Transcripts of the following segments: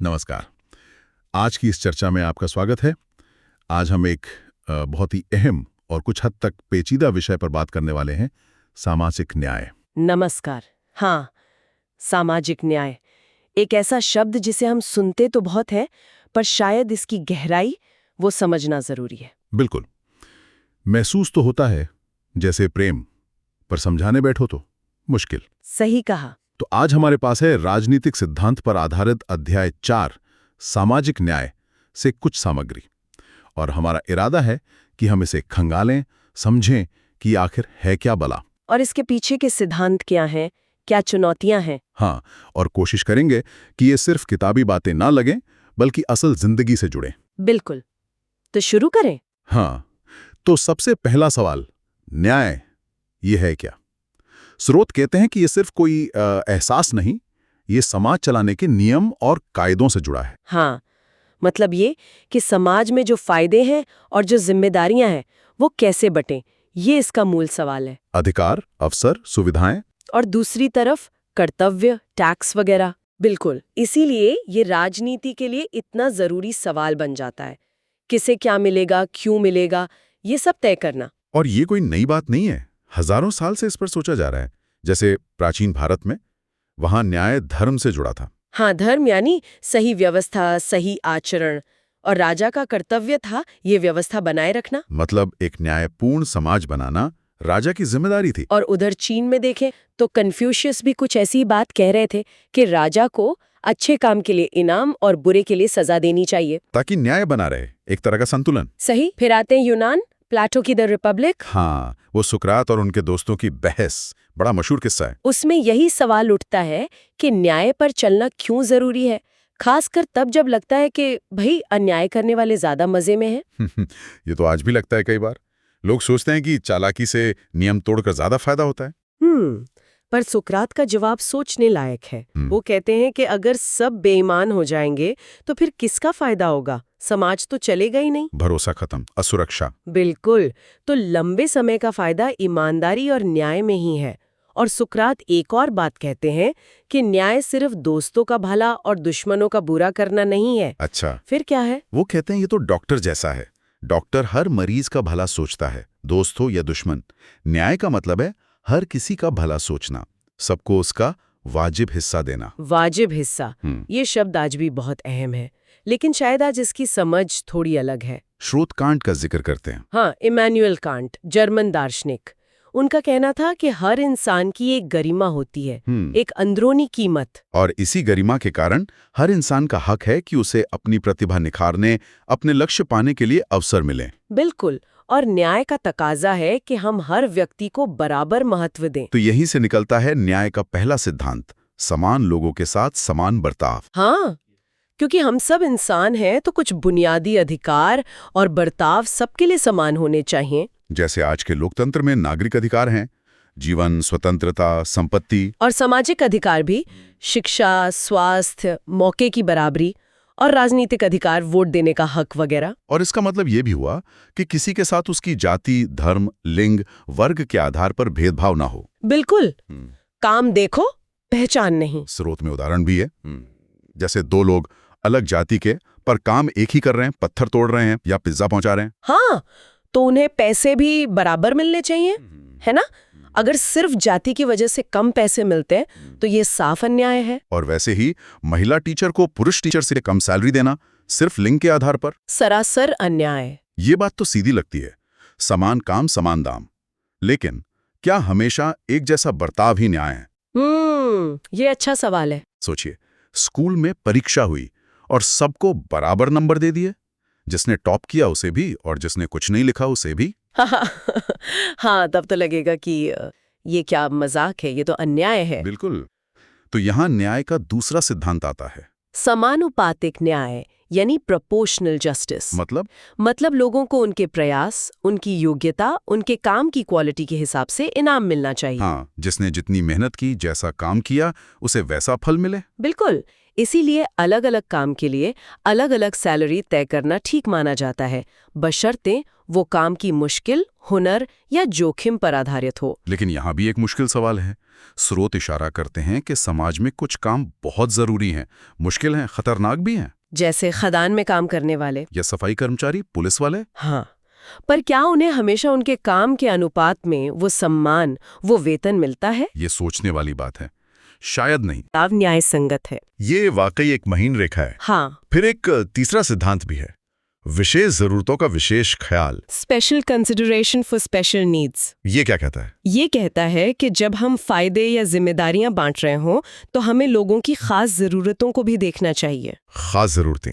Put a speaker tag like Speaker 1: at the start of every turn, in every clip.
Speaker 1: नमस्कार। आज की इस चर्चा में आपका स्वागत है। आज हम एक बहुत ही अहम और कुछ हद तक पेचीदा विषय पर बात करने वाले हैं, सामाजिक न्याय।
Speaker 2: नमस्कार। हाँ, सामाजिक न्याय एक ऐसा शब्द जिसे हम सुनते तो बहुत है, पर शायद इसकी गहराई वो समझना जरूरी है।
Speaker 1: बिल्कुल। महसूस तो होता है जैसे प्रेम, पर समझाने बैठो तो मुश्किल।
Speaker 2: सही कहा।
Speaker 1: तो आज हमारे पास है राजनीतिक सिद्धांत पर आधारित अध्याय 4, सामाजिक न्याय से कुछ सामग्री। और हमारा इरादा है कि हम इसे खंगालें, समझें कि आखिर है क्या भला।
Speaker 2: और इसके पीछे के सिद्धांत क्या हैं, क्या चुनौतियां हैं।
Speaker 1: हाँ, और कोशिश करेंगे कि ये सिर्फ किताबी बातें ना लगें, बल्कि असल जिंदगी से जुड़ें।
Speaker 2: बिल्कुल। तो शुरू करें।
Speaker 1: हाँ, तो सबसे पहला सवाल, न्याय ये है क्या? स्रोत कहते हैं कि ये सिर्फ कोई एहसास नहीं, ये समाज चलाने के नियम और कायदों से जुड़ा है।
Speaker 2: हाँ, मतलब ये कि समाज में जो फायदे हैं और जो जिम्मेदारियां हैं वो कैसे बटें, ये इसका मूल सवाल है।
Speaker 1: अधिकार, अवसर, सुविधाएं।
Speaker 2: और दूसरी तरफ कर्तव्य, टैक्स वगैरह। बिल्कुल, इसीलिए ये राजनीति के लिए इतना जरूरी सवाल बन जाता है। किसे क्या मिलेगा, क्यों मिलेगा, ये सब तय करना।
Speaker 1: और ये कोई नई बात नहीं है, हजारों साल से इस पर सोचा जा रहा है। जैसे प्राचीन भारत में, वहां न्याय धर्म से जुड़ा था।
Speaker 2: हाँ, धर्म यानी सही व्यवस्था, सही आचरण, और राजा का कर्तव्य था ये व्यवस्था बनाए रखना।
Speaker 1: मतलब एक न्यायपूर्ण समाज बनाना राजा की जिम्मेदारी थी।
Speaker 2: और उधर चीन में देखें तो कन्फ्यूशियस भी कुछ ऐसी बात कह रहे थे कि राजा को अच्छे काम के लिए इनाम और बुरे के लिए सजा देनी चाहिए,
Speaker 1: ताकि न्याय बना रहे, एक तरह का संतुलन।
Speaker 2: सही। फिर आते हैं यूनान, प्लेटो की द रिपब्लिक।
Speaker 1: हाँ, वो सुकरात और उनके दोस्तों की बहस, बड़ा मशहूर किस्सा है।
Speaker 2: उसमें यही सवाल उठता है कि न्याय पर चलना क्यों जरूरी है, खासकर तब जब लगता है कि भाई अन्याय करने वाले ज्यादा मजे में हैं।
Speaker 1: ये तो आज भी लगता है कई बार। लोग सोचते हैं कि चालाकी से नियम तोड़कर ज्यादा फायदा होता है।
Speaker 2: पर सुकरात का जवाब सोचने लायक है। वो कहते हैं कि अगर सब बेईमान हो जाएंगे तो फिर किसका फायदा होगा, समाज तो चलेगा ही नहीं।
Speaker 1: भरोसा खत्म, असुरक्षा।
Speaker 2: बिल्कुल। तो लंबे समय का फायदा ईमानदारी और न्याय में ही है। और सुकरात एक और बात कहते हैं कि न्याय सिर्फ दोस्तों का भला और दुश्मनों का बुरा करना नहीं है।
Speaker 1: अच्छा,
Speaker 2: फिर क्या है?
Speaker 1: वो कहते हैं ये तो डॉक्टर जैसा है। डॉक्टर हर मरीज का भला सोचता है, दोस्त हो या दुश्मन। न्याय का मतलब है हर किसी का भला सोचना, सबको उसका वाजिब हिस्सा देना।
Speaker 2: वाजिब हिस्सा, ये शब्द आज भी बहुत अहम है, लेकिन शायद आज इसकी समझ थोड़ी अलग है।
Speaker 1: श्रोत कांट का जिक्र करते हैं।
Speaker 2: हाँ, इमैनुअल कांट, जर्मन दार्शनिक। उनका कहना था कि हर इंसान की एक गरिमा होती है, एक अंदरूनी कीमत।
Speaker 1: और इसी गरिमा के कारण हर इंसान का हक है कि उसे अपनी प्रतिभा निखारने, अपने लक्ष्य पाने के लिए अवसर मिले।
Speaker 2: बिल्कुल। और न्याय का तकाजा है कि हम हर व्यक्ति को बराबर महत्व दें।
Speaker 1: तो यहीं से निकलता है न्याय का पहला सिद्धांत, समान लोगों के साथ समान बर्ताव।
Speaker 2: हाँ, क्योंकि हम सब इंसान हैं तो कुछ बुनियादी अधिकार और बर्ताव सबके लिए समान होने चाहिए।
Speaker 1: जैसे आज के लोकतंत्र में नागरिक अधिकार हैं, जीवन, स्वतंत्रता, संपत्ति।
Speaker 2: और सामाजिक अधिकार भी, शिक्षा, स्वास्थ्य, मौके की बराबरी, और राजनीतिक अधिकार, वोट देने का हक वगैरह।
Speaker 1: और इसका मतलब ये भी हुआ कि किसी के साथ उसकी जाति, धर्म, लिंग, वर्ग के आधार पर भेदभाव ना हो।
Speaker 2: बिल्कुल। काम देखो, पहचान नहीं।
Speaker 1: स्रोत में उदाहरण भी है। जैसे दो लोग अलग जाति के पर काम एक ही कर रहे हैं, पत्थर तोड़ रहे हैं या पिज्जा पहुंचा रहे हैं।
Speaker 2: हाँ, तो उन्हें पैसे भी बराबर मिलने चाहिए, है ना? अगर सिर्फ जाति की वजह से कम पैसे मिलते हैं तो ये साफ अन्याय है।
Speaker 1: और वैसे ही महिला टीचर को पुरुष टीचर से कम सैलरी देना, सिर्फ लिंग के आधार पर,
Speaker 2: सरासर अन्याय।
Speaker 1: ये बात तो सीधी लगती है, समान काम समान दाम। लेकिन क्या हमेशा एक जैसा बर्ताव ही न्याय है?
Speaker 2: ये अच्छा सवाल है।
Speaker 1: सोचिए, स्कूल में परीक्षा हुई और सबको बराबर नंबर दे दिए, जिसने टॉप किया उसे भी और जिसने कुछ नहीं लिखा उसे भी।
Speaker 2: हाँ, तब तो लगेगा कि ये क्या मजाक है, ये तो अन्याय है।
Speaker 1: बिल्कुल। तो यहाँ न्याय का दूसरा सिद्धांत आता है,
Speaker 2: समानुपातिक न्याय, यानी प्रोपोर्शनल जस्टिस। मतलब लोगों को उनके प्रयास, उनकी योग्यता, उनके काम की क्वालिटी के हिसाब से इनाम मिलना चाहिए।
Speaker 1: हाँ, जिसने जितनी मेहनत की, जैसा काम किया, उसे वैसा फल मिले।
Speaker 2: बिल्कुल। इसीलिए अलग अलग काम के लिए अलग अलग सैलरी तय करना ठीक माना जाता है, बशर्ते वो काम की मुश्किल, हुनर या जोखिम पर आधारित हो।
Speaker 1: लेकिन यहाँ भी एक मुश्किल सवाल है। स्रोत इशारा करते हैं कि समाज में कुछ काम बहुत जरूरी हैं, मुश्किल हैं, खतरनाक भी हैं।
Speaker 2: जैसे खदान में काम करने वाले
Speaker 1: या सफाई कर्मचारी, पुलिस वाले।
Speaker 2: हाँ, पर क्या उन्हें हमेशा उनके काम के अनुपात में वो सम्मान, वो वेतन मिलता है?
Speaker 1: ये सोचने वाली बात है। शायद नहीं।
Speaker 2: न्याय संगत है।
Speaker 3: ये वाकई एक महीन रेखा है।
Speaker 2: हाँ,
Speaker 3: फिर एक तीसरा सिद्धांत भी है, विशेष जरूरतों का विशेष ख्याल।
Speaker 2: Special consideration for special needs.
Speaker 3: ये क्या कहता है?
Speaker 2: ये कहता है कि जब हम फायदे या जिम्मेदारियां बांट रहे हों तो हमें लोगों की खास जरूरतों को भी देखना चाहिए।
Speaker 3: खास जरूरतें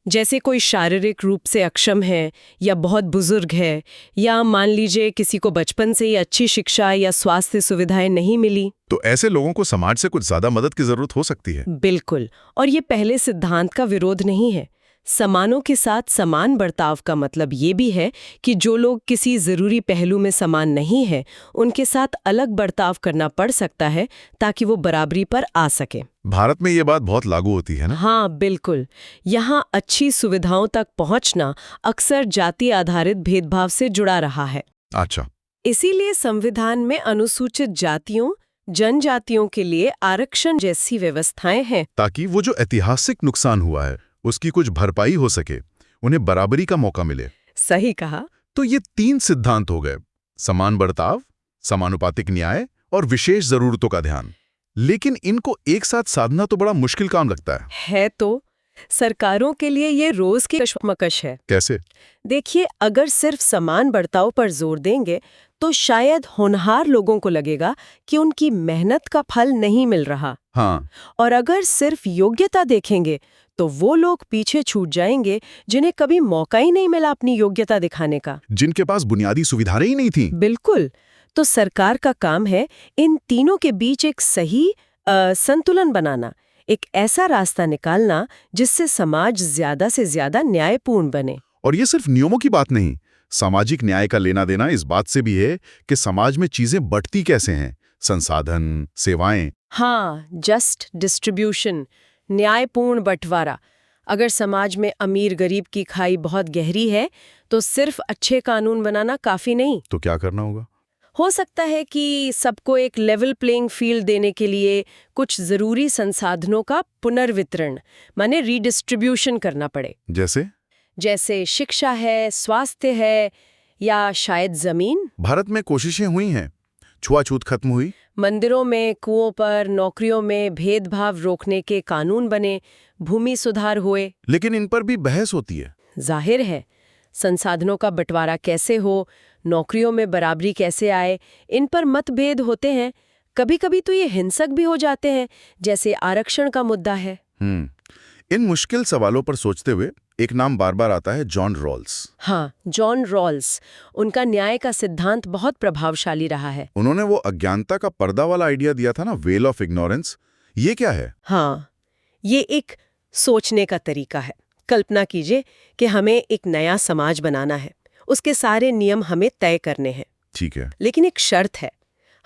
Speaker 2: जैसे कोई शारीरिक रूप से अक्षम है या बहुत बुजुर्ग है, या मान लीजिए किसी को बचपन से ही अच्छी शिक्षा या स्वास्थ्य सुविधाएं नहीं मिली।
Speaker 3: तो ऐसे लोगों को समाज से कुछ ज्यादा मदद की जरूरत हो सकती है।
Speaker 2: बिल्कुल, और ये पहले सिद्धांत का विरोध नहीं है। समानों के साथ समान बर्ताव का मतलब ये भी है कि जो लोग किसी जरूरी पहलू में समान नहीं है, उनके साथ अलग बर्ताव करना पड़ सकता है ताकि वो बराबरी पर आ सके।
Speaker 3: भारत में ये बात बहुत लागू होती है ना?
Speaker 2: हाँ, बिल्कुल। यहाँ अच्छी सुविधाओं तक पहुँचना अक्सर जाति आधारित भेदभाव से जुड़ा रहा है।
Speaker 3: अच्छा।
Speaker 2: इसीलिए संविधान में अनुसूचित जातियों, जनजातियों के लिए आरक्षण जैसी व्यवस्थाएं हैं,
Speaker 3: ताकि वो जो ऐतिहासिक नुकसान हुआ है उसकी कुछ भरपाई हो सके, उन्हें बराबरी का मौका मिले।
Speaker 2: सही कहा।
Speaker 3: तो ये 3 सिद्धांत हो गए, समान बर्ताव, समानुपातिक न्याय और विशेष जरूरतों का ध्यान। लेकिन इनको एक साथ साधना तो बड़ा मुश्किल काम लगता है।
Speaker 2: तो सरकारों के लिए ये रोज की कशमकश है।
Speaker 3: कैसे?
Speaker 2: देखिए, अगर सिर्फ समान बर्ताव पर जोर देंगे तो शायद होनहार लोगों को लगेगा कि उनकी मेहनत का फल नहीं मिल रहा।
Speaker 1: हाँ।
Speaker 2: और अगर सिर्फ योग्यता देखेंगे तो वो लोग पीछे छूट जाएंगे जिन्हें कभी मौका ही नहीं मिला अपनी योग्यता दिखाने का,
Speaker 3: जिनके पास बुनियादी सुविधाएं ही नहीं थी।
Speaker 2: बिल्कुल। तो सरकार का काम है इन तीनों के बीच एक सही संतुलन बनाना, एक ऐसा रास्ता निकालना जिससे समाज ज्यादा से ज्यादा न्यायपूर्ण बने।
Speaker 3: और ये सिर्फ नियमों की बात नहीं, सामाजिक न्याय का लेना देना इस बात से भी है कि समाज में चीजें बंटती कैसे हैं, संसाधन, सेवाएं।
Speaker 2: हाँ, जस्ट डिस्ट्रीब्यूशन, न्यायपूर्ण बंटवारा। अगर समाज में अमीर गरीब की खाई बहुत गहरी है तो सिर्फ अच्छे कानून बनाना काफी नहीं।
Speaker 3: तो क्या करना होगा?
Speaker 2: हो सकता है कि सबको एक लेवल प्लेइंग फील्ड देने के लिए कुछ जरूरी संसाधनों का पुनर्वितरण, माने रीडिस्ट्रीब्यूशन करना पड़े। जैसे शिक्षा है, स्वास्थ्य है, या शायद जमीन।
Speaker 3: भारत में कोशिशें हुई हैं, छुआछूत खत्म हुई,
Speaker 2: मंदिरों में, कुओं पर, नौकरियों में भेदभाव रोकने के कानून बने, भूमि सुधार हुए।
Speaker 3: लेकिन इन पर भी बहस होती है।
Speaker 2: जाहिर है, संसाधनों का बंटवारा कैसे हो, नौकरियों में बराबरी कैसे आए, इन पर मतभेद होते हैं। कभी कभी तो ये हिंसक भी हो जाते हैं, जैसे आरक्षण का मुद्दा है।
Speaker 3: इन मुश्किल सवालों पर सोचते हुए एक नाम बार बार आता है, जॉन रॉल्स।
Speaker 2: हाँ, जॉन रॉल्स। उनका न्याय का सिद्धांत बहुत प्रभावशाली रहा है।
Speaker 3: उन्होंने वो अज्ञानता का पर्दा वाला आइडिया दिया था ना, वेल ऑफ इग्नोरेंस। ये क्या है?
Speaker 2: हाँ, ये एक सोचने का तरीका है। कल्पना कीजिए कि हमें एक नया समाज बनाना है, उसके सारे नियम हमें तय करने हैं।
Speaker 3: ठीक है।
Speaker 2: लेकिन एक शर्त है,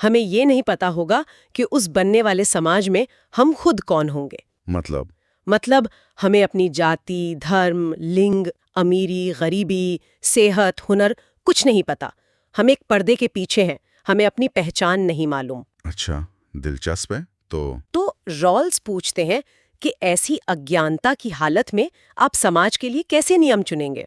Speaker 2: हमें ये नहीं पता होगा कि उस बनने वाले समाज में हम खुद कौन होंगे। मतलब हमें अपनी जाति, धर्म, लिंग, अमीरी, गरीबी, सेहत, हुनर कुछ नहीं पता। हम एक पर्दे के पीछे हैं, हमें अपनी पहचान नहीं मालूम।
Speaker 3: अच्छा, दिलचस्प है।
Speaker 2: तो रॉल्स पूछते हैं कि ऐसी अज्ञानता की हालत में आप समाज के लिए कैसे नियम चुनेंगे?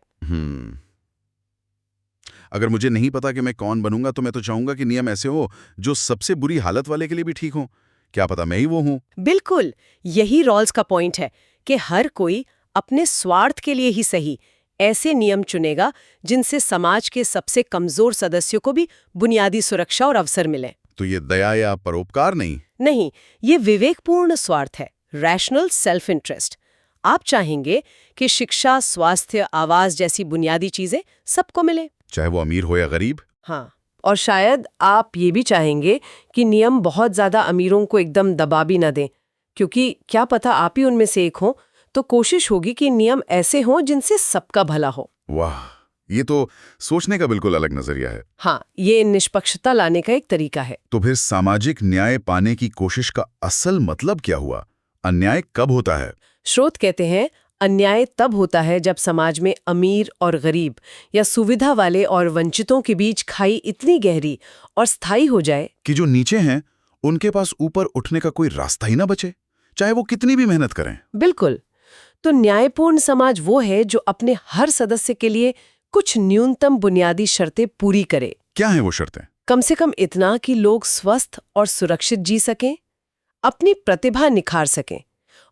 Speaker 3: अगर मुझे नहीं पता कि मैं कौन बनूंगा तो मैं तो चाहूंगा कि नियम ऐसे हो जो सबसे बुरी हालत वाले के लिए भी ठीक हो। क्या पता मैं ही वो हूं।
Speaker 2: बिल्कुल, यही रॉल्स का पॉइंट है कि हर कोई अपने स्वार्थ के लिए ही सही ऐसे नियम चुनेगा जिनसे समाज के सबसे कमजोर सदस्यों को भी बुनियादी सुरक्षा और अवसर मिले।
Speaker 3: तो ये दया या परोपकार
Speaker 2: नहीं, ये विवेकपूर्ण स्वार्थ है, रैशनल सेल्फ इंटरेस्ट। आप चाहेंगे कि शिक्षा, स्वास्थ्य, आवास जैसी बुनियादी चीजें सबको मिले,
Speaker 3: चाहे वो अमीर हो या गरीब।
Speaker 2: हाँ, और शायद आप ये भी चाहेंगे कि नियम बहुत ज्यादा अमीरों को एकदम दबा भी न दें, क्योंकि क्या पता आप ही उनमें से एक हो। तो कोशिश होगी कि नियम ऐसे हों जिनसे सबका भला हो।
Speaker 3: वाह, ये तो सोचने का बिल्कुल अलग नजरिया है।
Speaker 2: हाँ, ये निष्पक्षता लाने का एक तरीका है।
Speaker 3: तो फिर सामाजिक न्याय पाने की कोशिश का असल मतलब क्या हुआ? अन्याय कब होता है?
Speaker 2: स्रोत कहते हैं अन्याय तब होता है जब समाज में अमीर और गरीब या सुविधा वाले और वंचितों के बीच खाई इतनी गहरी और स्थायी हो जाए
Speaker 3: कि जो नीचे हैं उनके पास ऊपर उठने का कोई रास्ता ही ना बचे, चाहे वो कितनी भी मेहनत करें।
Speaker 2: बिल्कुल। तो न्यायपूर्ण समाज वो है जो अपने हर सदस्य के लिए कुछ न्यूनतम बुनियादी शर्तें पूरी करे।
Speaker 3: क्या हैं वो शर्तें?
Speaker 2: कम से कम इतना कि लोग स्वस्थ और सुरक्षित जी सकें, अपनी प्रतिभा निखार सकें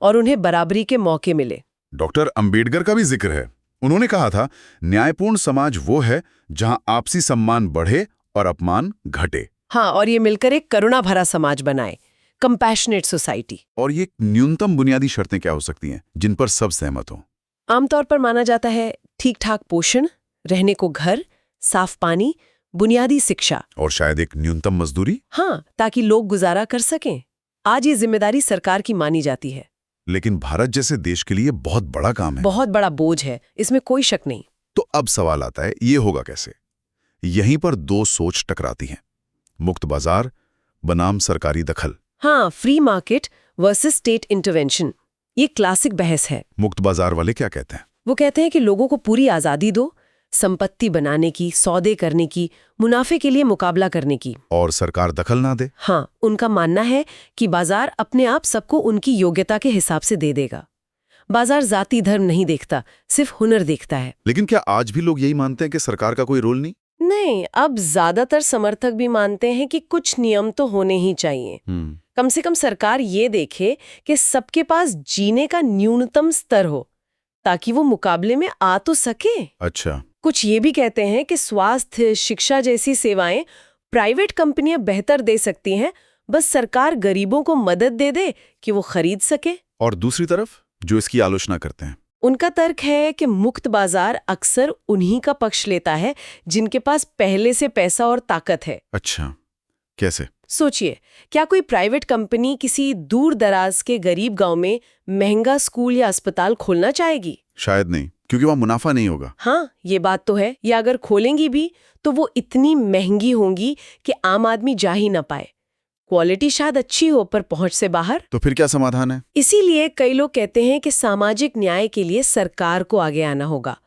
Speaker 2: और उन्हें बराबरी के मौके मिले।
Speaker 3: डॉक्टर अंबेडकर का भी जिक्र है। उन्होंने कहा था, न्यायपूर्ण समाज वो है जहां आपसी सम्मान बढ़े और अपमान घटे।
Speaker 2: हाँ, और ये मिलकर एक करुणा भरा समाज बनाए, कंपैशनेट सोसाइटी।
Speaker 3: और ये न्यूनतम बुनियादी शर्तें क्या हो सकती हैं जिन पर सब सहमत हों?
Speaker 2: आमतौर पर माना जाता है ठीक ठाक पोषण, रहने को घर, साफ पानी, बुनियादी शिक्षा
Speaker 3: और शायद एक न्यूनतम मजदूरी।
Speaker 2: हाँ, ताकि लोग गुजारा कर सकें। आज ये जिम्मेदारी सरकार की मानी जाती है।
Speaker 3: लेकिन भारत जैसे देश के लिए बहुत बड़ा काम है,
Speaker 2: बहुत बड़ा बोझ है, इसमें कोई शक नहीं।
Speaker 3: तो अब सवाल आता है, ये होगा कैसे? यहीं पर दो सोच टकराती हैं, मुक्त बाजार बनाम सरकारी दखल।
Speaker 2: हाँ, free market versus state intervention, ये क्लासिक बहस है।
Speaker 3: मुक्त बाजार वाले क्या कहते हैं?
Speaker 2: वो कहते हैं कि लोगों को पूरी आजादी दो, संपत्ति बनाने की, सौदे करने की, मुनाफे के लिए मुकाबला करने की,
Speaker 3: और सरकार दखल ना दे।
Speaker 2: हाँ, उनका मानना है कि बाजार अपने आप सबको उनकी योग्यता के हिसाब से दे देगा। बाजार जाति धर्म नहीं देखता, सिर्फ हुनर देखता है।
Speaker 3: लेकिन क्या आज भी लोग यही मानते हैं कि सरकार का कोई रोल नहीं?
Speaker 2: नहीं, अब ज्यादातर समर्थक भी मानते हैं कि कुछ नियम तो होने ही चाहिए। कम से कम सरकार ये देखे कि सबके पास जीने का न्यूनतम स्तर हो, ताकि वो मुकाबले में आ तो सके।
Speaker 3: अच्छा।
Speaker 2: कुछ ये भी कहते हैं कि स्वास्थ्य, शिक्षा जैसी सेवाएं प्राइवेट कंपनियां बेहतर दे सकती हैं, बस सरकार गरीबों को मदद दे दे कि वो खरीद सके।
Speaker 3: और दूसरी तरफ जो इसकी आलोचना करते हैं,
Speaker 2: उनका तर्क है कि मुक्त बाजार अक्सर उन्हीं का पक्ष लेता है जिनके पास पहले से पैसा और ताकत है।
Speaker 3: अच्छा, कैसे?
Speaker 2: सोचिए, क्या कोई प्राइवेट कंपनी किसी दूर दराज के गरीब गांव में महंगा स्कूल या अस्पताल खोलना चाहेगी?
Speaker 3: शायद नहीं, क्योंकि वहां मुनाफा नहीं होगा।
Speaker 2: हाँ, ये बात तो है। या अगर खोलेंगी भी तो वो इतनी महंगी होंगी कि आम आदमी जा ही ना पाए। क्वालिटी शायद अच्छी हो पर पहुंच से बाहर।
Speaker 3: तो फिर क्या समाधान है?
Speaker 2: इसीलिए कई लोग कहते हैं कि सामाजिक न्याय के लिए सरकार को आगे आना होगा।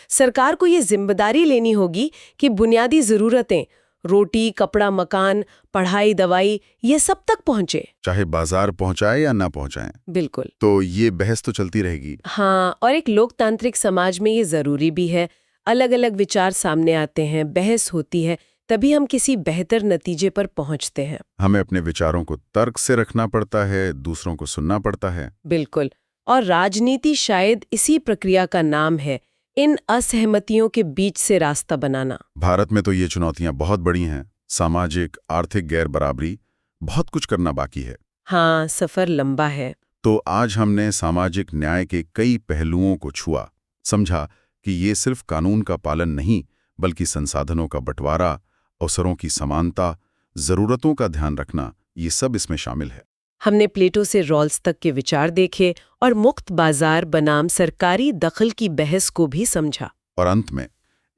Speaker 2: सरकार को ये जिम्मेदारी लेनी होगी कि बुनियादी जरूरतें, रोटी, कपड़ा, मकान, पढ़ाई, दवाई, ये सब तक पहुंचे,
Speaker 3: चाहे बाजार पहुंचाए या ना पहुंचाए।
Speaker 2: बिल्कुल।
Speaker 3: तो ये बहस तो चलती रहेगी।
Speaker 2: हाँ, और एक लोकतांत्रिक समाज में ये जरूरी भी है। अलग अलग विचार सामने आते हैं, बहस होती है, तभी हम किसी बेहतर नतीजे पर पहुंचते हैं।
Speaker 3: हमें अपने विचारों को तर्क से रखना पड़ता है, दूसरों को सुनना पड़ता है।
Speaker 2: बिल्कुल। और राजनीति शायद इसी प्रक्रिया का नाम है, इन असहमतियों के बीच से रास्ता बनाना।
Speaker 3: भारत में तो ये चुनौतियां बहुत बड़ी हैं, सामाजिक, आर्थिक गैर बराबरी, बहुत कुछ करना बाकी है।
Speaker 2: हाँ, सफर लंबा है।
Speaker 3: तो आज हमने सामाजिक न्याय के कई पहलुओं को छुआ, समझा कि ये सिर्फ कानून का पालन नहीं, बल्कि संसाधनों का बंटवारा, अवसरों की समानता, जरूरतों का ध्यान रखना, ये सब इसमें शामिल है।
Speaker 2: हमने प्लेटो से रॉल्स तक के विचार देखे और मुक्त बाजार बनाम सरकारी दखल की बहस को भी समझा।
Speaker 3: और अंत में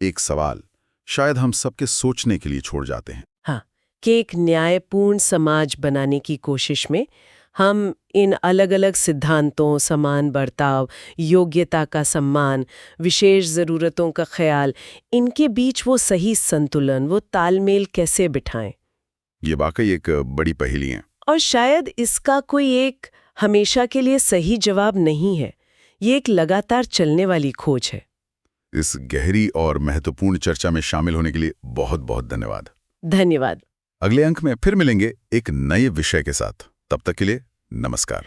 Speaker 3: एक सवाल शायद हम सबके सोचने के लिए छोड़ जाते हैं।
Speaker 2: हाँ, कि एक न्यायपूर्ण समाज बनाने की कोशिश में हम इन अलग अलग सिद्धांतों, समान बर्ताव, योग्यता का सम्मान, विशेष ज़रूरतों का ख्याल, इनके बीच वो सही संतुलन, वो तालमेल कैसे बिठाएं।
Speaker 3: ये वाकई एक बड़ी पहेली है।
Speaker 2: और शायद इसका कोई एक हमेशा के लिए सही जवाब नहीं है। ये एक लगातार चलने वाली खोज है।
Speaker 3: इस गहरी और महत्वपूर्ण चर्चा में शामिल होने के लिए बहुत बहुत धन्यवाद।
Speaker 2: धन्यवाद।
Speaker 3: अगले अंक में फिर मिलेंगे एक नए विषय के साथ। तब तक के लिए नमस्कार।